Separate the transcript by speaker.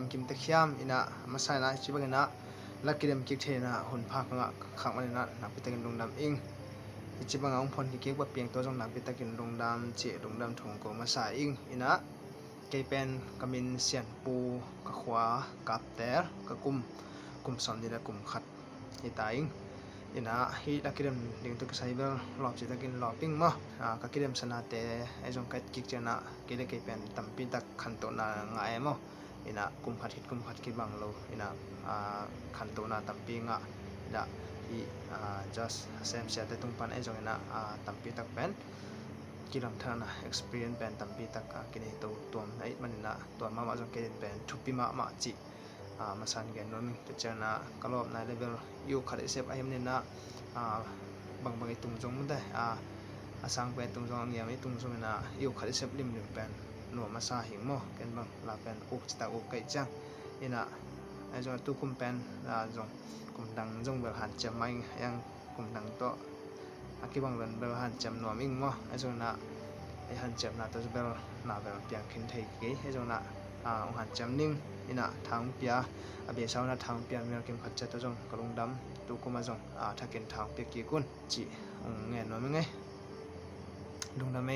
Speaker 1: ำกิมตะเคียมอินะมาใส่นะชิบังนะลักกิเดมกิกเทนะหุ่นภาคงะขังมันนะนักปิตะกินดงดำอิงชิบังองพลกิกว่าเปียงตัวจงนักปิตะกินดงดำเจดงดำถงโกมาใส่อิงอินะเกเป็นกมินเสียนปูกะขวากับแต่กะกุมสอนดีละกุมขัดอิตาอิงอินะฮีลักกิเดมดึงตุกไซเบลรอบจิตะกินรอบปิ้งมะกะกิเดมสนาเตไอจงกัดกิกเจนะเกเลเกเป็นตัมปิตักขันโตนาง่ายมะอินะกุมพัดกิบังโลอินะขันโตนาตัมปิงะอินะอีjust same set ตรงปันไอจงอินะตัมปิตักเป็นกิลังทานะ experience เป็นตัมปิตักกินตัวไอมันนะตัวมาจงเกเลเป็นทุปิมาจิมาสันกันนนจะเจอนะกลอบในเลเวลอยู่ขัดเซฟไอมันนะบางตุงจงมันได้สังเป็นตุงจงอันนี้ไม่ตุงจงนะอยู่ขัดเซฟริมเป็นหนัวมาซาหิงโมกันบางลาเป็นอุกจิตาอุกไก่จังอินะไอจงตุคุมเป็นจงกุมดังจงเบลหันจำไม่ยังกุมดังโตอากิบังเบลหันจำหนัวมิ่งโมไอจงนะไอหันจำนะตัวเบลนาเบลเปียงขึ้นไทยกี้ไอจงนะหันจำนิ่งอินะทางเปียเบียเช้านะทางเปียมีเกมขัดจัดตัวจงกระลงดำตุกุมาจงถ้าเกินทางเปียกี่กุนจีเงี้ยน้อยมั้งไงลงดำไหม